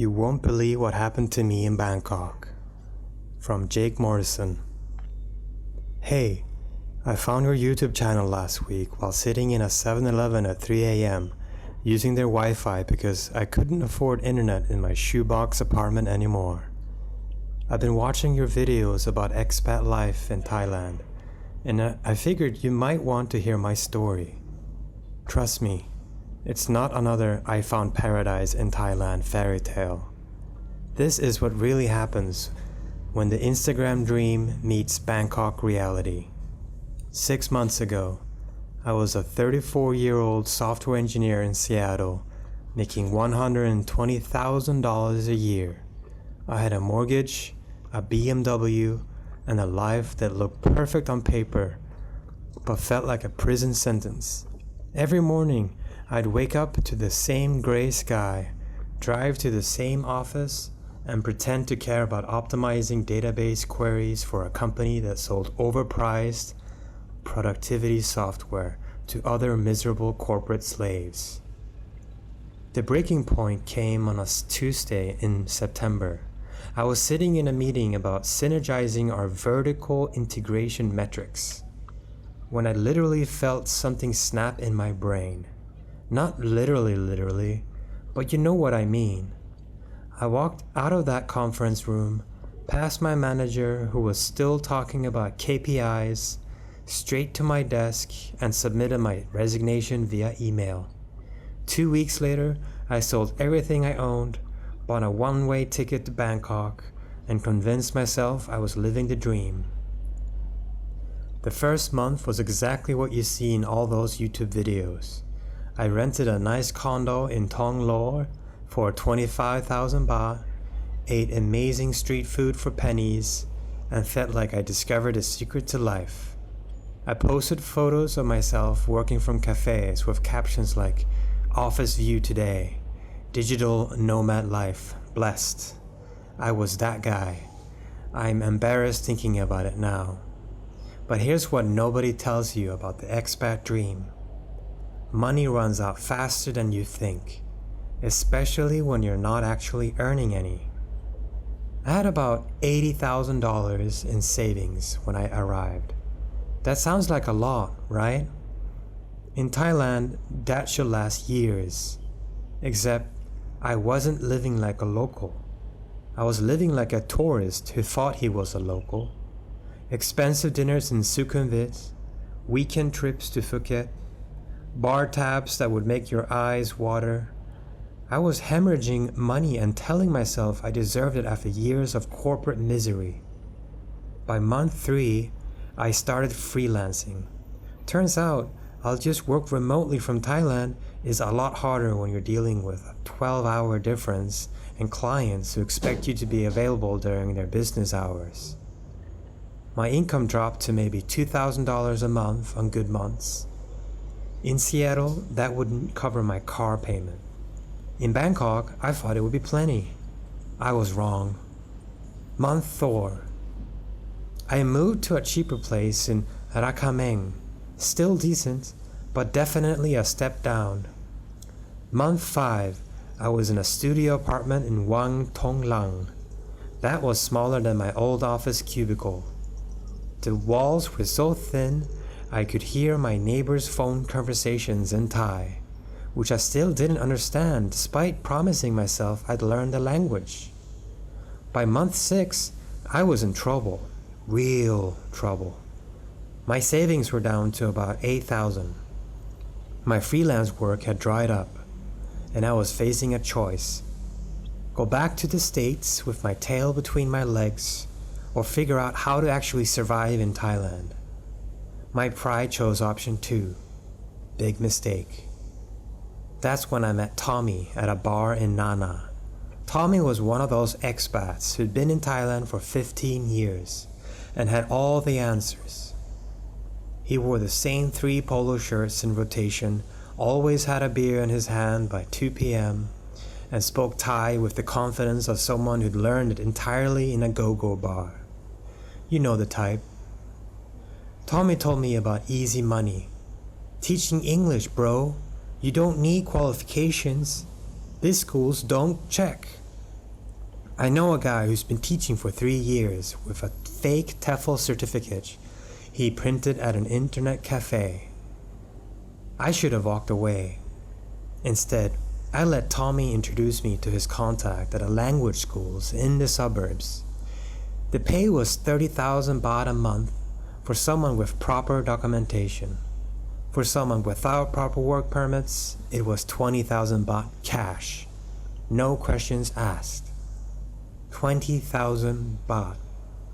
You won't believe what happened to me in Bangkok. From Jake Morrison. Hey, I found your YouTube channel last week while sitting in a 7-Eleven at 3 a.m. using their Wi-Fi because I couldn't afford internet in my shoebox apartment anymore. I've been watching your videos about expat life in Thailand, and I figured you might want to hear my story. Trust me, it's not another I found paradise in Thailand fairy tale. This is what really happens when the Instagram dream meets Bangkok reality. 6 months ago, I was a 34-year-old software engineer in Seattle, making $120,000 a year. I had a mortgage, a BMW, and a life that looked perfect on paper, but felt like a prison sentence. Every morning, I'd wake up to the same gray sky, drive to the same office, and pretend to care about optimizing database queries for a company that sold overpriced productivity software to other miserable corporate slaves. The breaking point came on a Tuesday in September. I was sitting in a meeting about synergizing our vertical integration metrics when I literally felt something snap in my brain. Not literally, but you know what I mean. I walked out of that conference room, past my manager who was still talking about KPIs, straight to my desk and submitted my resignation via email. 2 weeks later, I sold everything I owned, bought a one-way ticket to Bangkok, and convinced myself I was living the dream. The first month was exactly what you see in all those YouTube videos. I rented a nice condo in Thong Lo for 25,000 baht, ate amazing street food for pennies, and felt like I discovered a secret to life. I posted photos of myself working from cafes with captions like, "Office view today, digital nomad life, blessed." I was that guy. I'm embarrassed thinking about it now. But here's what nobody tells you about the expat dream. Money runs out faster than you think, especially when you're not actually earning any. I had about $80,000 in savings when I arrived. That sounds like a lot, right? In Thailand, that should last years. Except I wasn't living like a local. I was living like a tourist who thought he was a local. Expensive dinners in Sukhumvit, weekend trips to Phuket, bar tabs that would make your eyes water. I was hemorrhaging money and telling myself I deserved it after years of corporate misery. By month 3, I started freelancing. Turns out, I'll just work remotely from Thailand is a lot harder when you're dealing with a 12-hour difference and clients who expect you to be available during their business hours. My income dropped to maybe $2,000 a month on good months. In Seattle, that wouldn't cover my car payment. In Bangkok, I thought it would be plenty. I was wrong. Month 4. I moved to a cheaper place in Rakhameng. Still decent, but definitely a step down. Month 5, I was in a studio apartment in Wang Thong Lang. That was smaller than my old office cubicle. The walls were so thin, I could hear my neighbor's phone conversations in Thai, which I still didn't understand despite promising myself I'd learn the language. By month 6, I was in trouble. Real trouble. My savings were down to about 8,000. My freelance work had dried up, and I was facing a choice. Go back to the States with my tail between my legs, or figure out how to actually survive in Thailand. My pride chose option 2. Big mistake. That's when I met Tommy at a bar in Nana. Tommy was one of those expats who'd been in Thailand for 15 years and had all the answers. He wore the same 3 polo shirts in rotation, always had a beer in his hand by 2 p.m., and spoke Thai with the confidence of someone who'd learned it entirely in a go-go bar. You know the type. Tommy told me about easy money. Teaching English, bro. You don't need qualifications. These schools don't check. I know a guy who's been teaching for 3 years with a fake TEFL certificate he printed at an internet cafe. I should have walked away. Instead, I let Tommy introduce me to his contact at a language school in the suburbs. The pay was 30,000 baht a month for someone with proper documentation. For someone without proper work permits, it was 20,000 baht cash. No questions asked. 20,000 baht,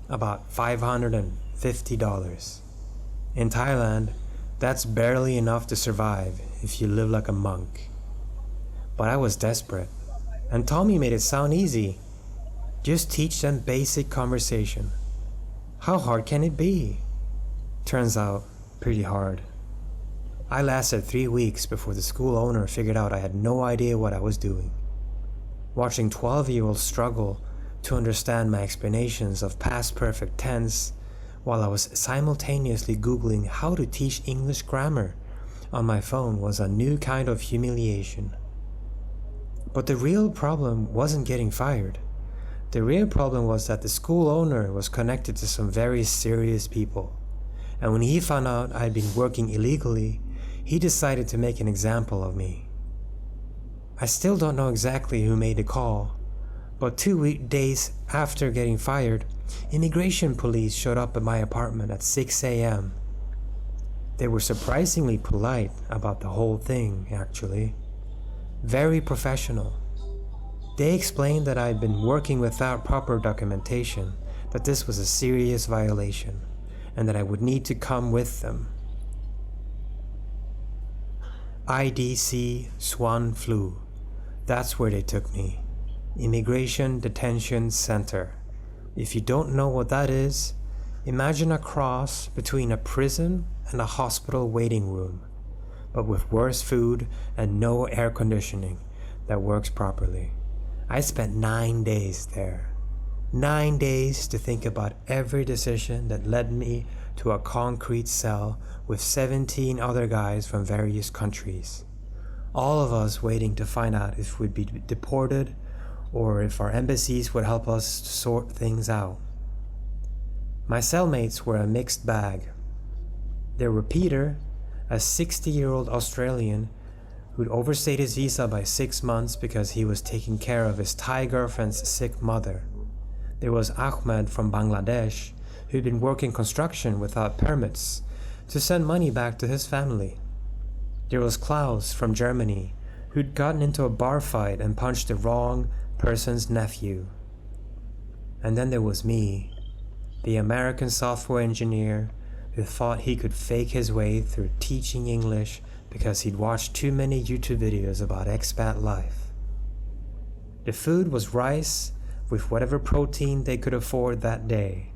about $550. In Thailand, that's barely enough to survive if you live like a monk. But I was desperate, and Tommy made it sound easy. Just teach them basic conversation. How hard can it be? Turns out, pretty hard. I lasted 3 weeks before the school owner figured out I had no idea what I was doing. Watching 12-year-olds struggle to understand my explanations of past perfect tense while I was simultaneously Googling how to teach English grammar on my phone was a new kind of humiliation. But the real problem wasn't getting fired. The real problem was that the school owner was connected to some very serious people. And when he found out I'd been working illegally, he decided to make an example of me. I still don't know exactly who made the call, but 2 days after getting fired, immigration police showed up at my apartment at 6 a.m. They were surprisingly polite about the whole thing, actually. Very professional. They explained that I'd been working without proper documentation, that this was a serious violation, and that I would need to come with them. IDC Swan Flu. That's where they took me. Immigration Detention Center. If you don't know what that is, imagine a cross between a prison and a hospital waiting room, but with worse food and no air conditioning that works properly. I spent 9 days there. 9 days to think about every decision that led me to a concrete cell with 17 other guys from various countries. All of us waiting to find out if we'd be deported or if our embassies would help us sort things out. My cellmates were a mixed bag. There were Peter, a 60-year-old Australian who'd overstayed his visa by 6 months because he was taking care of his Thai girlfriend's sick mother. There was Ahmed from Bangladesh, who'd been working construction without permits to send money back to his family. There was Klaus from Germany, who'd gotten into a bar fight and punched the wrong person's nephew. And then there was me, the American software engineer who thought he could fake his way through teaching English because he'd watched too many YouTube videos about expat life. The food was rice with whatever protein they could afford that day.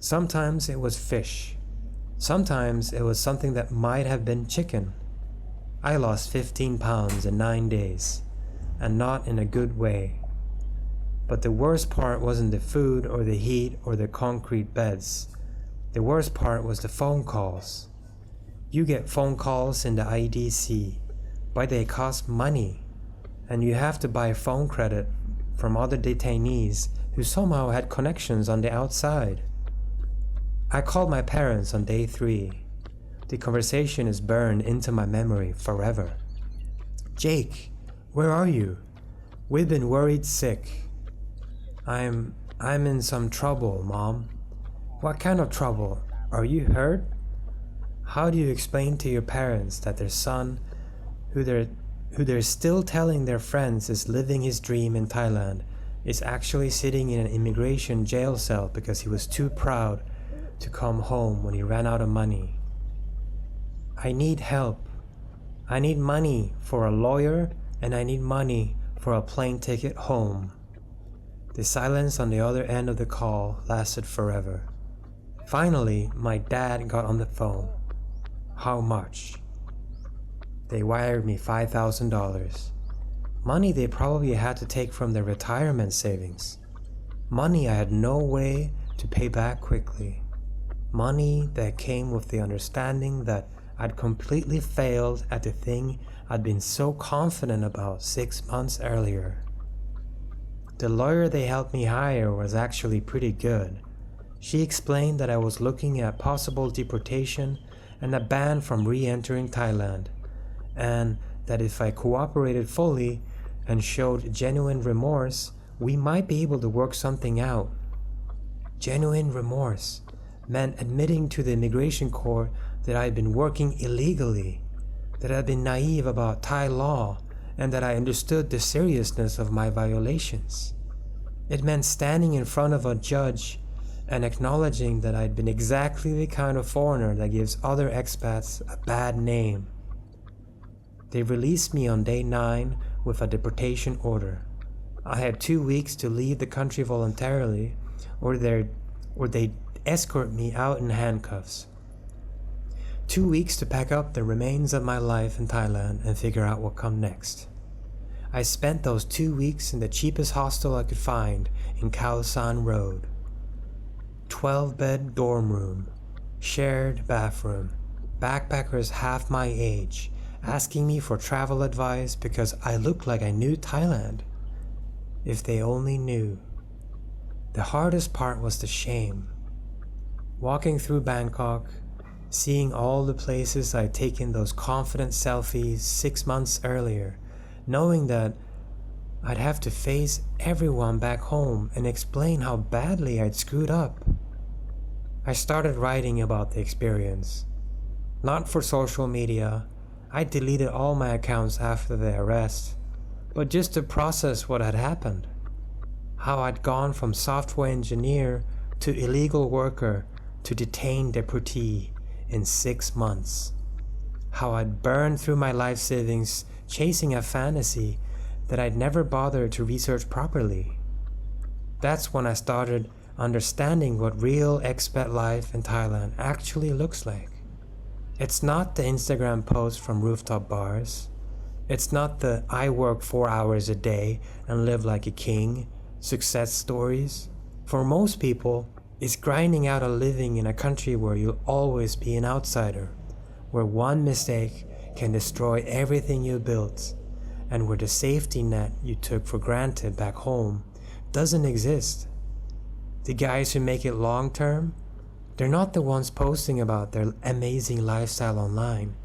Sometimes it was fish. Sometimes it was something that might have been chicken. I lost 15 pounds in 9 days, and not in a good way. But the worst part wasn't the food or the heat or the concrete beds. The worst part was the phone calls. You get phone calls in the IDC, but they cost money, and you have to buy phone credit from other detainees who somehow had connections on the outside. I called my parents on day 3. The conversation is burned into my memory forever. Jake, where are you? We've been worried sick. I'm in some trouble, Mom. What kind of trouble? Are you hurt? How do you explain to your parents that their son, who they're still telling their friends is living his dream in Thailand, is actually sitting in an immigration jail cell because he was too proud to come home when he ran out of money? I need help. I need money for a lawyer, and I need money for a plane ticket home. The silence on the other end of the call lasted forever. Finally, my dad got on the phone. How much? They wired me $5,000. Money they probably had to take from their retirement savings. Money I had no way to pay back quickly. Money that came with the understanding that I'd completely failed at the thing I'd been so confident about 6 months earlier. The lawyer they helped me hire was actually pretty good. She explained that I was looking at possible deportation and a ban from re-entering Thailand, and that if I cooperated fully and showed genuine remorse, we might be able to work something out. Genuine remorse meant admitting to the immigration court that I had been working illegally, that I had been naive about Thai law, and that I understood the seriousness of my violations. It meant standing in front of a judge and acknowledging that I'd been exactly the kind of foreigner that gives other expats a bad name. They released me on day 9 with a deportation order. I had 2 weeks to leave the country voluntarily, or they'd escort me out in handcuffs. 2 weeks to pack up the remains of my life in Thailand and figure out what come next. I spent those 2 weeks in the cheapest hostel I could find in Khao San Road. 12-bed dorm room, shared bathroom, backpackers half my age, asking me for travel advice because I looked like I knew Thailand. If they only knew. The hardest part was the shame. Walking through Bangkok, seeing all the places I'd taken those confident selfies 6 months earlier, knowing that I'd have to face everyone back home and explain how badly I'd screwed up. I started writing about the experience. Not for social media, I deleted all my accounts after the arrest, but just to process what had happened. How I'd gone from software engineer to illegal worker to detained deportee in 6 months. How I'd burned through my life savings chasing a fantasy that I'd never bothered to research properly. That's when I started understanding what real expat life in Thailand actually looks like. It's not the Instagram posts from rooftop bars. It's not the I work 4 hours a day and live like a king success stories. For most people, it's grinding out a living in a country where you'll always be an outsider, where one mistake can destroy everything you built, and where the safety net you took for granted back home doesn't exist. The guys who make it long term, they're not the ones posting about their amazing lifestyle online.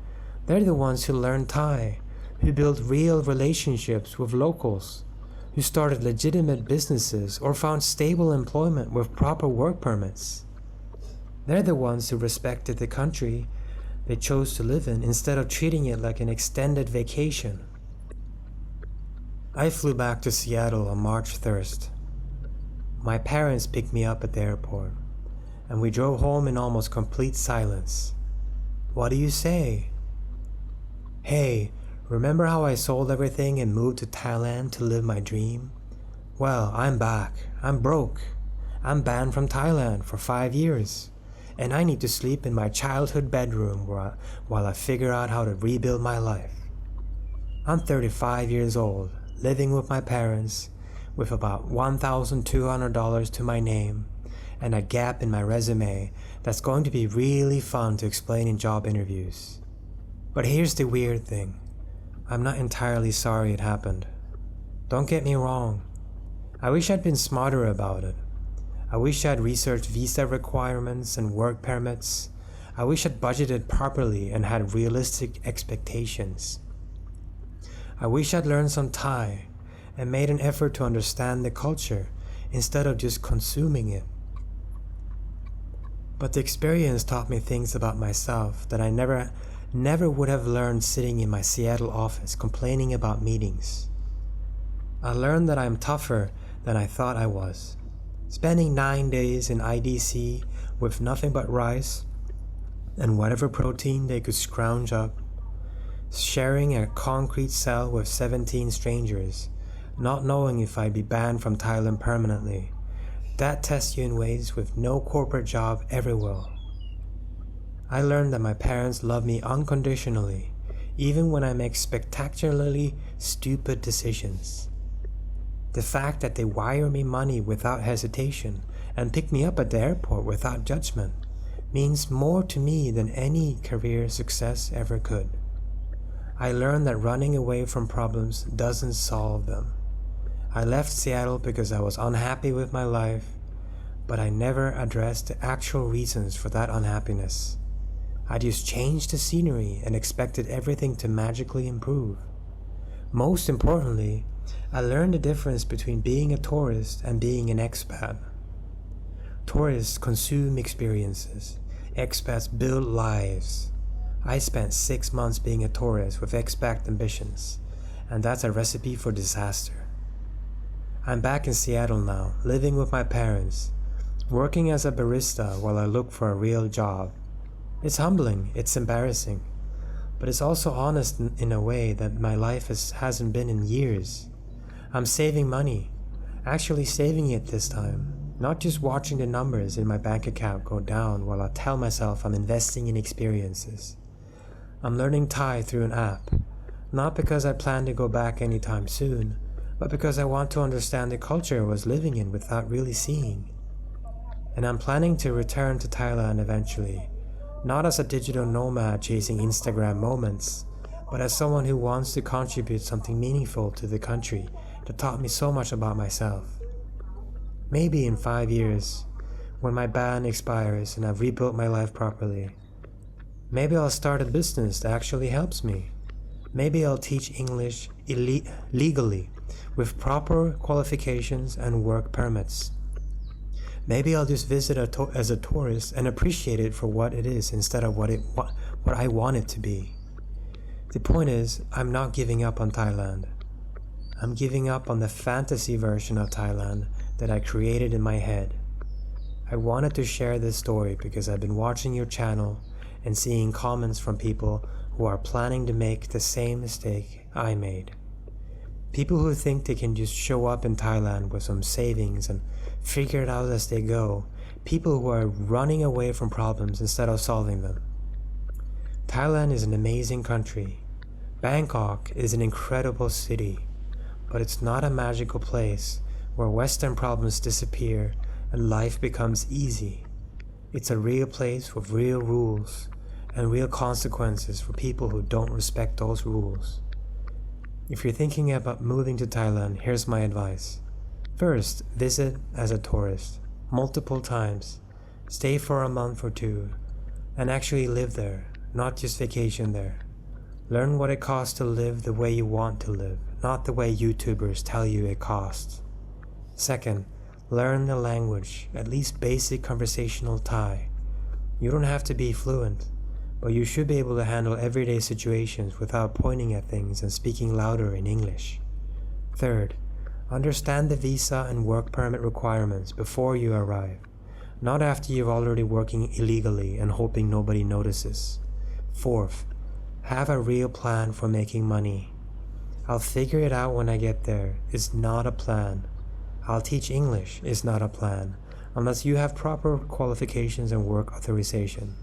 They're the ones who learn Thai, who build real relationships with locals, who started legitimate businesses or found stable employment with proper work permits. They're the ones who respected the country they chose to live in instead of treating it like an extended vacation. I flew back to Seattle on March 1st. My parents picked me up at the airport, and we drove home in almost complete silence. What do you say? Hey, remember how I sold everything and moved to Thailand to live my dream? Well, I'm back. I'm broke. I'm banned from Thailand for 5 years, and I need to sleep in my childhood bedroom while I figure out how to rebuild my life. I'm 35 years old, living with my parents, with about $1,200 to my name, and a gap in my resume that's going to be really fun to explain in job interviews. But here's the weird thing. I'm not entirely sorry it happened. Don't get me wrong. I wish I'd been smarter about it. I wish I'd researched visa requirements and work permits. I wish I'd budgeted properly and had realistic expectations. I wish I'd learned some Thai and made an effort to understand the culture instead of just consuming it. But the experience taught me things about myself that I never would have learned sitting in my Seattle office complaining about meetings. I learned that I'm tougher than I thought I was. Spending 9 days in IDC with nothing but rice and whatever protein they could scrounge up, sharing a concrete cell with 17 strangers, not knowing if I'd be banned from Thailand permanently. That tests you in ways with no corporate job ever will. I learned that my parents love me unconditionally, even when I make spectacularly stupid decisions. The fact that they wire me money without hesitation and pick me up at the airport without judgment means more to me than any career success ever could. I learned that running away from problems doesn't solve them. I left Seattle because I was unhappy with my life, but I never addressed the actual reasons for that unhappiness. I just changed the scenery and expected everything to magically improve. Most importantly, I learned the difference between being a tourist and being an expat. Tourists consume experiences. Expats build lives. I spent 6 months being a tourist with expat ambitions, and that's a recipe for disaster. I'm back in Seattle now, living with my parents, working as a barista while I look for a real job. It's humbling, it's embarrassing, but it's also honest in a way that my life hasn't been in years. I'm saving money, actually saving it this time, not just watching the numbers in my bank account go down while I tell myself I'm investing in experiences. I'm learning Thai through an app, not because I plan to go back anytime soon, but because I want to understand the culture I was living in without really seeing. And I'm planning to return to Thailand eventually, not as a digital nomad chasing Instagram moments, but as someone who wants to contribute something meaningful to the country that taught me so much about myself. Maybe in 5 years, when my ban expires and I've rebuilt my life properly, maybe I'll start a business that actually helps me. Maybe I'll teach English legally with proper qualifications and work permits. Maybe I'll just visit as a tourist and appreciate it for what it is instead of what I want it to be. The point is, I'm not giving up on Thailand. I'm giving up on the fantasy version of Thailand that I created in my head. I wanted to share this story because I've been watching your channel and seeing comments from people who are planning to make the same mistake I made. People who think they can just show up in Thailand with some savings and figure it out as they go. People who are running away from problems instead of solving them. Thailand is an amazing country. Bangkok is an incredible city, but it's not a magical place where Western problems disappear and life becomes easy. It's a real place with real rules and real consequences for people who don't respect those rules. If you're thinking about moving to Thailand, here's my advice. First, visit as a tourist, multiple times. Stay for a month or two, and actually live there, not just vacation there. Learn what it costs to live the way you want to live, not the way YouTubers tell you it costs. Second, learn the language, at least basic conversational Thai. You don't have to be fluent, but you should be able to handle everyday situations without pointing at things and speaking louder in English. Third, understand the visa and work permit requirements before you arrive, not after you're already working illegally and hoping nobody notices. Fourth, have a real plan for making money. I'll figure it out when I get there is not a plan. I'll teach English is not a plan, unless you have proper qualifications and work authorization.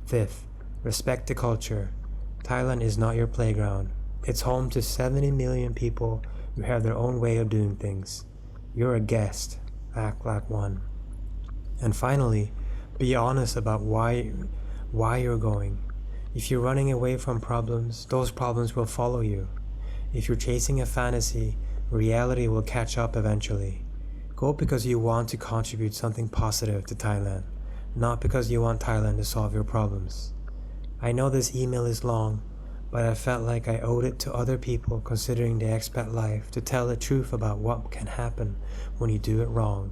Fifth, respect the culture. Thailand is not your playground. It's home to 70 million people who have their own way of doing things. You're a guest. Act like one. And finally, be honest about why you're going. If you're running away from problems, those problems will follow you. If you're chasing a fantasy, reality will catch up eventually. Go because you want to contribute something positive to Thailand, not because you want Thailand to solve your problems. I know this email is long, but I felt like I owed it to other people considering the expat life to tell the truth about what can happen when you do it wrong.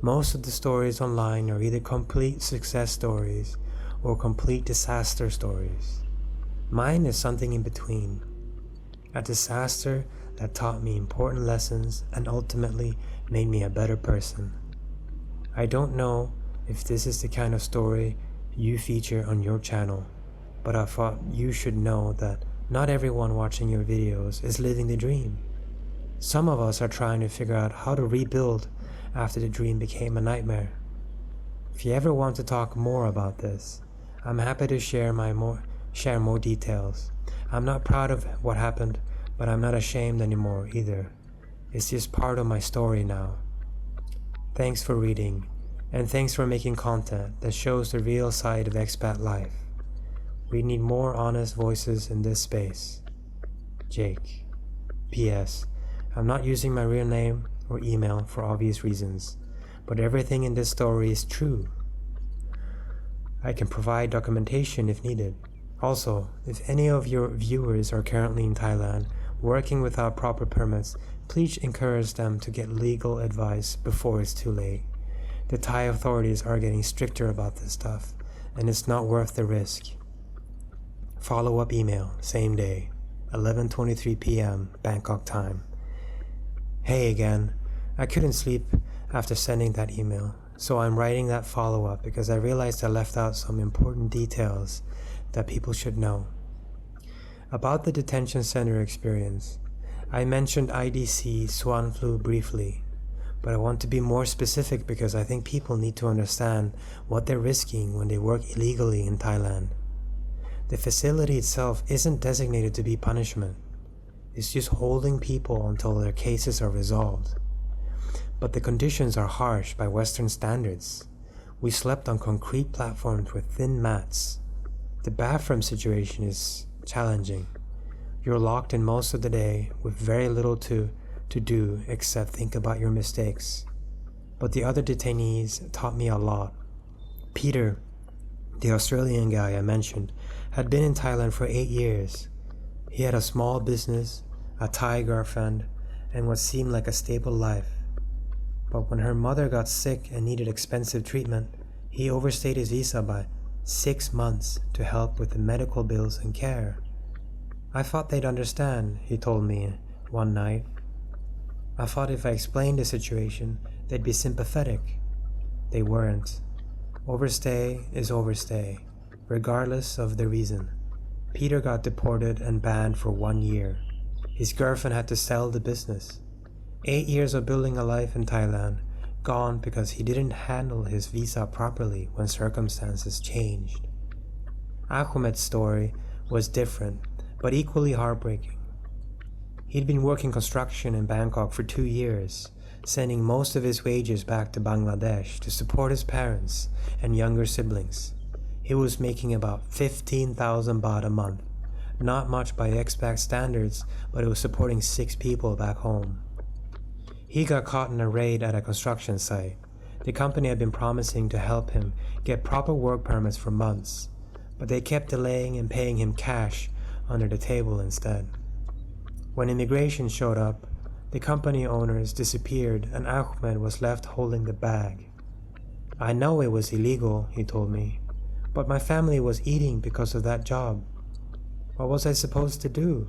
Most of the stories online are either complete success stories or complete disaster stories. Mine is something in between. A disaster that taught me important lessons and ultimately made me a better person. I don't know if this is the kind of story you feature on your channel, but I thought you should know that not everyone watching your videos is living the dream. Some of us are trying to figure out how to rebuild after the dream became a nightmare. If you ever want to talk more about this, I'm happy to share more details. I'm not proud of what happened, but I'm not ashamed anymore either. It's just part of my story now. Thanks for reading, and thanks for making content that shows the real side of expat life. We need more honest voices in this space. Jake. P.S. I'm not using my real name or email for obvious reasons, but everything in this story is true. I can provide documentation if needed. Also, if any of your viewers are currently in Thailand working without proper permits, please encourage them to get legal advice before it's too late. The Thai authorities are getting stricter about this stuff, and it's not worth the risk. Follow-up email, same day, 11:23 p.m. Bangkok time. Hey again, I couldn't sleep after sending that email, so I'm writing that follow-up because I realized I left out some important details that people should know. About the detention center experience, I mentioned IDC swan flu briefly, but I want to be more specific because I think people need to understand what they're risking when they work illegally in Thailand. The facility itself isn't designated to be punishment. It's just holding people until their cases are resolved. But the conditions are harsh by Western standards. We slept on concrete platforms with thin mats. The bathroom situation is challenging. You're locked in most of the day with very little to do except think about your mistakes. But the other detainees taught me a lot. Peter, the Australian guy I mentioned, had been in Thailand for 8 years. He had a small business, a Thai girlfriend, and what seemed like a stable life. But when her mother got sick and needed expensive treatment, he overstayed his visa by 6 months to help with the medical bills and care. I thought they'd understand, he told me one night. I thought if I explained the situation, they'd be sympathetic. They weren't. Overstay is overstay, regardless of the reason. Peter got deported and banned for 1 year. His girlfriend had to sell the business. 8 years of building a life in Thailand, gone because he didn't handle his visa properly when circumstances changed. Ahmed's story was different, but equally heartbreaking. He'd been working construction in Bangkok for 2 years, sending most of his wages back to Bangladesh to support his parents and younger siblings. He was making about 15,000 baht a month. Not much by expat standards, but it was supporting 6 people back home. He got caught in a raid at a construction site. The company had been promising to help him get proper work permits for months, but they kept delaying and paying him cash under the table instead. When immigration showed up, the company owners disappeared and Ahmed was left holding the bag. I know it was illegal, he told me, but my family was eating because of that job. What was I supposed to do?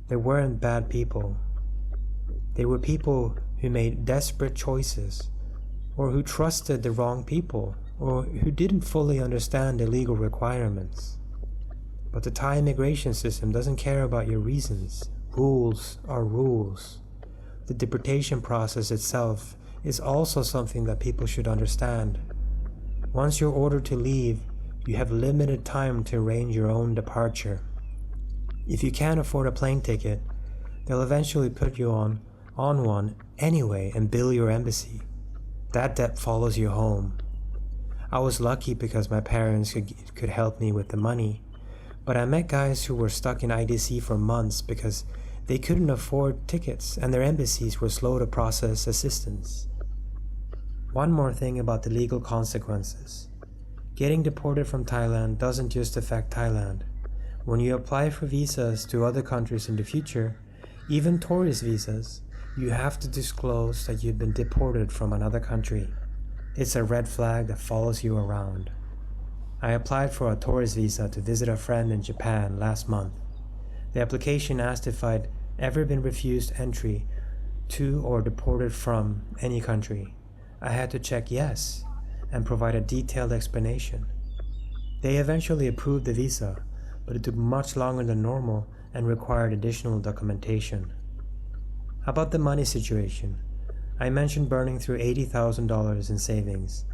They weren't bad people. They were people who made desperate choices, or who trusted the wrong people, or who didn't fully understand the legal requirements. But the Thai immigration system doesn't care about your reasons. Rules are rules. The deportation process itself is also something that people should understand. Once you're ordered to leave, you have limited time to arrange your own departure. If you can't afford a plane ticket, they'll eventually put you on one anyway and bill your embassy. That debt follows you home. I was lucky because my parents could help me with the money, but I met guys who were stuck in IDC for months because they couldn't afford tickets and their embassies were slow to process assistance. One more thing about the legal consequences. Getting deported from Thailand doesn't just affect Thailand. When you apply for visas to other countries in the future, even tourist visas, you have to disclose that you've been deported from another country. It's a red flag that follows you around. I applied for a tourist visa to visit a friend in Japan last month. The application asked if I'd ever been refused entry to or deported from any country. I had to check yes and provide a detailed explanation. They eventually approved the visa, but it took much longer than normal and required additional documentation. About the money situation, I mentioned burning through $80,000 in savings,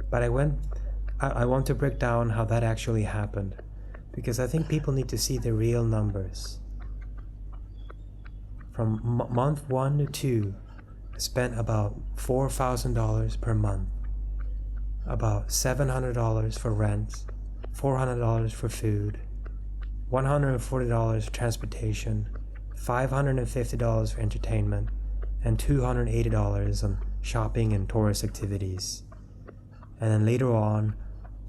but I want to break down how that actually happened, because I think people need to see the real numbers. From month 1 to 2, I spent about $4,000 per month, about $700 for rent, $400 for food, $140 for transportation, $550 for entertainment, and $280 on shopping and tourist activities. And then later on,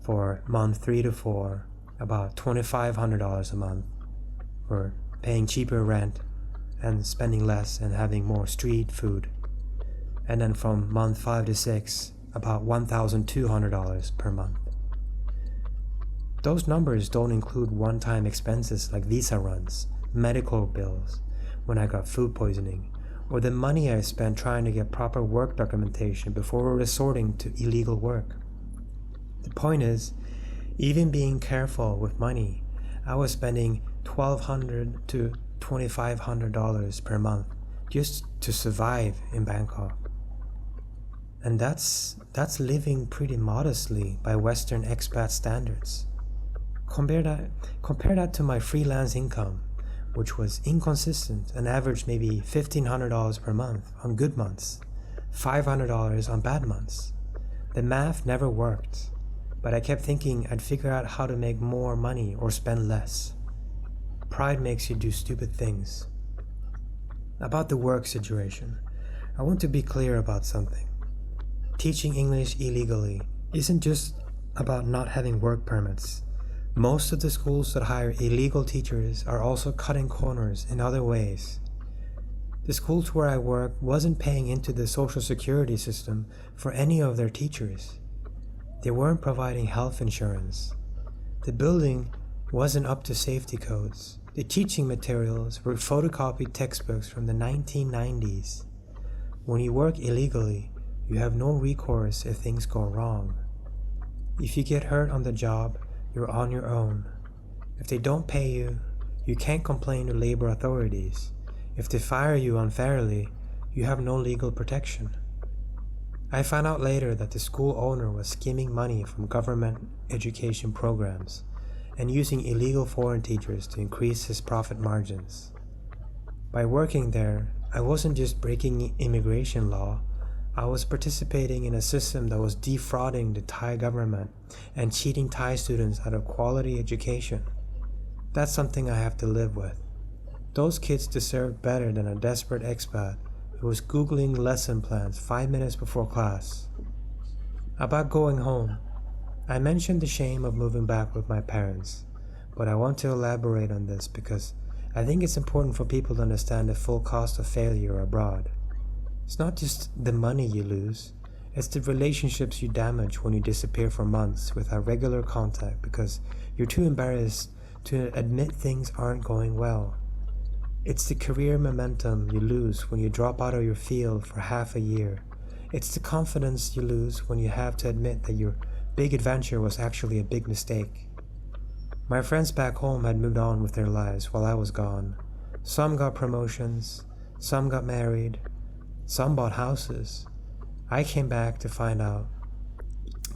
for month 3 to 4, about $2,500 a month for paying cheaper rent and spending less and having more street food. And then from month 5 to 6, about $1,200 per month. Those numbers don't include one-time expenses like visa runs, medical bills, when I got food poisoning, or the money I spent trying to get proper work documentation before resorting to illegal work. The point is, even being careful with money, I was spending $1,200 to $2,500 per month just to survive in Bangkok. And that's living pretty modestly by Western expat standards. Compare that to my freelance income, which was inconsistent and averaged maybe $1,500 per month on good months, $500 on bad months. The math never worked, but I kept thinking I'd figure out how to make more money or spend less. Pride makes you do stupid things. About the work situation, I want to be clear about something. Teaching English illegally isn't just about not having work permits. Most of the schools that hire illegal teachers are also cutting corners in other ways. The schools where I work wasn't paying into the social security system for any of their teachers. They weren't providing health insurance. The building wasn't up to safety codes. The teaching materials were photocopied textbooks from the 1990s. When you work illegally, you have no recourse if things go wrong. If you get hurt on the job, you're on your own. If they don't pay you, you can't complain to labor authorities. If they fire you unfairly, you have no legal protection. I found out later that the school owner was skimming money from government education programs and using illegal foreign teachers to increase his profit margins. By working there, I wasn't just breaking immigration law, I was participating in a system that was defrauding the Thai government and cheating Thai students out of quality education. That's something I have to live with. Those kids deserve better than a desperate expat who was Googling lesson plans 5 minutes before class. About going home, I mentioned the shame of moving back with my parents, but I want to elaborate on this because I think it's important for people to understand the full cost of failure abroad. It's not just the money you lose, it's the relationships you damage when you disappear for months without regular contact because you're too embarrassed to admit things aren't going well. It's the career momentum you lose when you drop out of your field for half a year. It's the confidence you lose when you have to admit that your big adventure was actually a big mistake. My friends back home had moved on with their lives while I was gone. Some got promotions, some got married, some bought houses. I came back to find out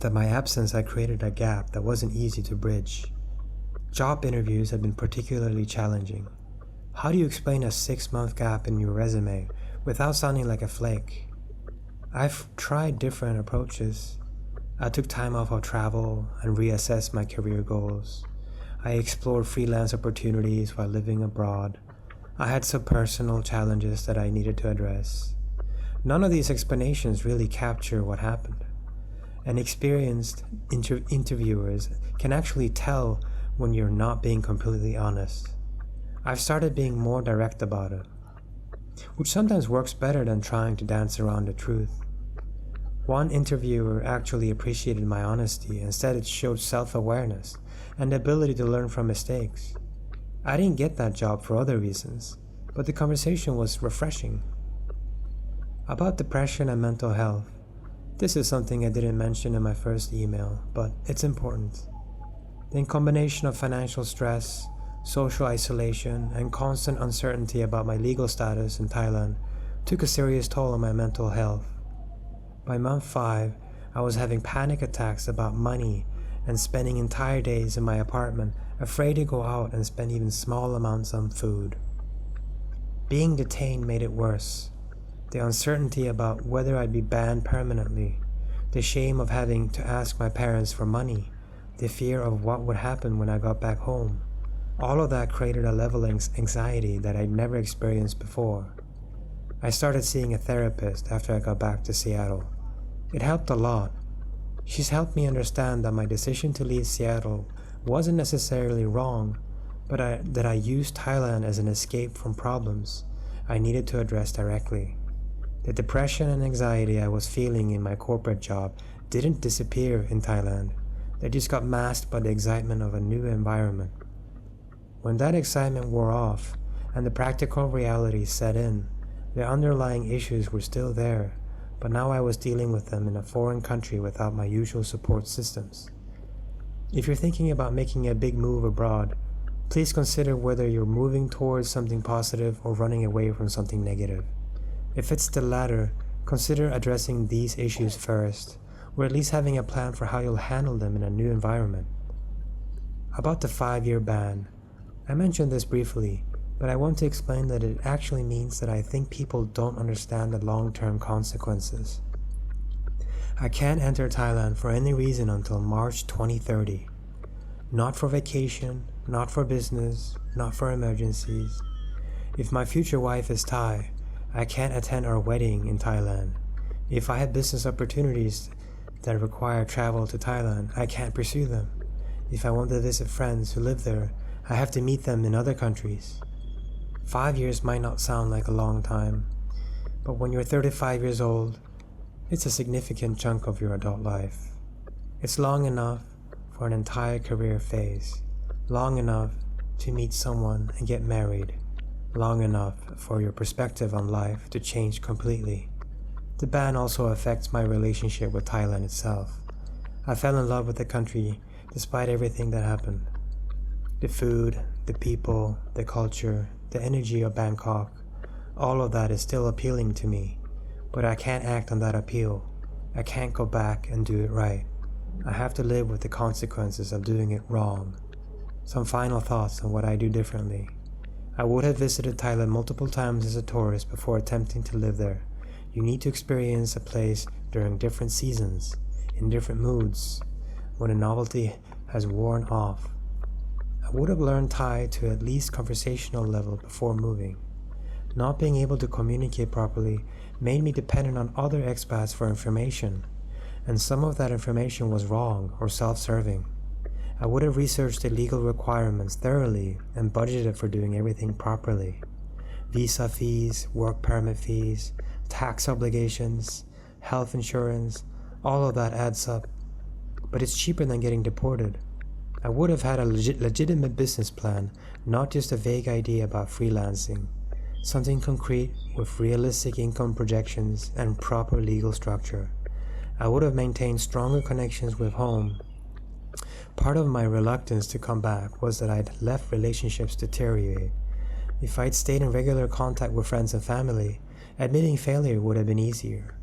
that my absence had created a gap that wasn't easy to bridge. Job interviews had been particularly challenging. How do you explain a 6-month gap in your resume without sounding like a flake? I've tried different approaches. I took time off of travel and reassessed my career goals. I explored freelance opportunities while living abroad. I had some personal challenges that I needed to address. None of these explanations really capture what happened. And experienced interviewers can actually tell when you're not being completely honest. I've started being more direct about it, which sometimes works better than trying to dance around the truth. One interviewer actually appreciated my honesty and said it showed self-awareness and the ability to learn from mistakes. I didn't get that job for other reasons, but the conversation was refreshing. About depression and mental health, this is something I didn't mention in my first email, but it's important. The combination of financial stress, social isolation, and constant uncertainty about my legal status in Thailand took a serious toll on my mental health. By month 5, I was having panic attacks about money and spending entire days in my apartment, afraid to go out and spend even small amounts on food. Being detained made it worse. The uncertainty about whether I'd be banned permanently, the shame of having to ask my parents for money, the fear of what would happen when I got back home. All of that created a level of anxiety that I'd never experienced before. I started seeing a therapist after I got back to Seattle. It helped a lot. She's helped me understand that my decision to leave Seattle wasn't necessarily wrong, but that I used Thailand as an escape from problems I needed to address directly. The depression and anxiety I was feeling in my corporate job didn't disappear in Thailand. They just got masked by the excitement of a new environment. When that excitement wore off and the practical reality set in, the underlying issues were still there, but now I was dealing with them in a foreign country without my usual support systems. If you're thinking about making a big move abroad, please consider whether you're moving towards something positive or running away from something negative. If it's the latter, consider addressing these issues first, or at least having a plan for how you'll handle them in a new environment. About the 5-year ban, I mentioned this briefly, but I want to explain that it actually means that I think people don't understand the long-term consequences. I can't enter Thailand for any reason until March 2030. Not for vacation, not for business, not for emergencies. If my future wife is Thai, I can't attend our wedding in Thailand. If I have business opportunities that require travel to Thailand, I can't pursue them. If I want to visit friends who live there, I have to meet them in other countries. 5 years might not sound like a long time, but when you're 35 years old, it's a significant chunk of your adult life. It's long enough for an entire career phase, long enough to meet someone and get married, long enough for your perspective on life to change completely. The ban also affects my relationship with Thailand itself. I fell in love with the country despite everything that happened. The food, the people, the culture, the energy of Bangkok, all of that is still appealing to me, but I can't act on that appeal. I can't go back and do it right. I have to live with the consequences of doing it wrong. Some final thoughts on what I do differently. I would have visited Thailand multiple times as a tourist before attempting to live there. You need to experience a place during different seasons, in different moods, when the novelty has worn off. I would have learned Thai to at least conversational level before moving. Not being able to communicate properly made me dependent on other expats for information, and some of that information was wrong or self-serving. I would have researched the legal requirements thoroughly and budgeted for doing everything properly. Visa fees, work permit fees, tax obligations, health insurance, all of that adds up. But it's cheaper than getting deported. I would have had a legitimate business plan, not just a vague idea about freelancing. Something concrete with realistic income projections and proper legal structure. I would have maintained stronger connections with home. Part of my reluctance to come back was that I'd left relationships deteriorate. If I'd stayed in regular contact with friends and family, admitting failure would have been easier.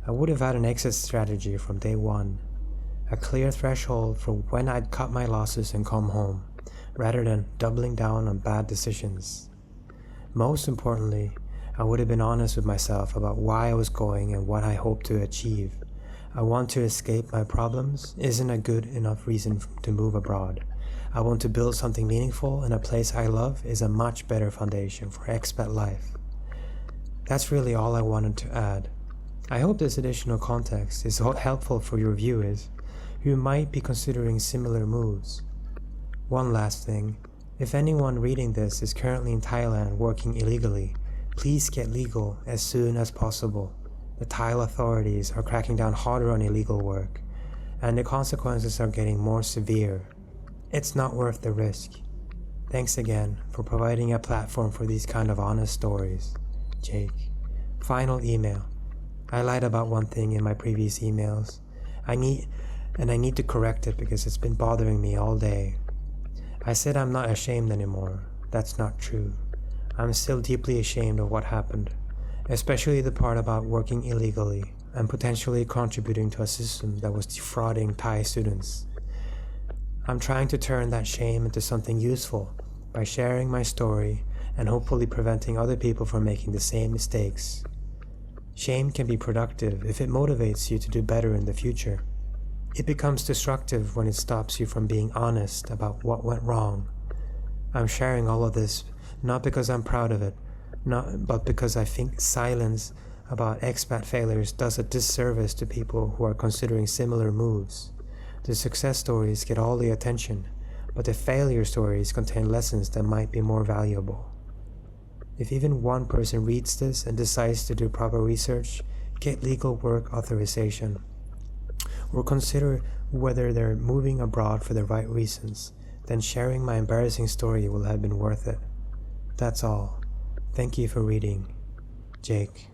I would have had an exit strategy from day one. A clear threshold for when I'd cut my losses and come home, rather than doubling down on bad decisions. Most importantly, I would have been honest with myself about why I was going and what I hoped to achieve. I want to escape my problems isn't a good enough reason to move abroad. I want to build something meaningful in a place I love is a much better foundation for expat life. That's really all I wanted to add. I hope this additional context is helpful for your viewers who might be considering similar moves. One last thing, if anyone reading this is currently in Thailand working illegally, please get legal as soon as possible. The Thai authorities are cracking down harder on illegal work, and the consequences are getting more severe. It's not worth the risk. Thanks again for providing a platform for these kind of honest stories. Jake. Final email. I lied about one thing in my previous emails. I need to correct it because it's been bothering me all day. I said I'm not ashamed anymore. That's not true. I'm still deeply ashamed of what happened, especially the part about working illegally and potentially contributing to a system that was defrauding Thai students. I'm trying to turn that shame into something useful by sharing my story and hopefully preventing other people from making the same mistakes. Shame can be productive if it motivates you to do better in the future. It becomes destructive when it stops you from being honest about what went wrong. I'm sharing all of this not because I'm proud of it, but because I think silence about expat failures does a disservice to people who are considering similar moves. The success stories get all the attention, but the failure stories contain lessons that might be more valuable. If even one person reads this and decides to do proper research, get legal work authorization, or consider whether they're moving abroad for the right reasons, then sharing my embarrassing story will have been worth it. That's all. Thank you for reading. Jake.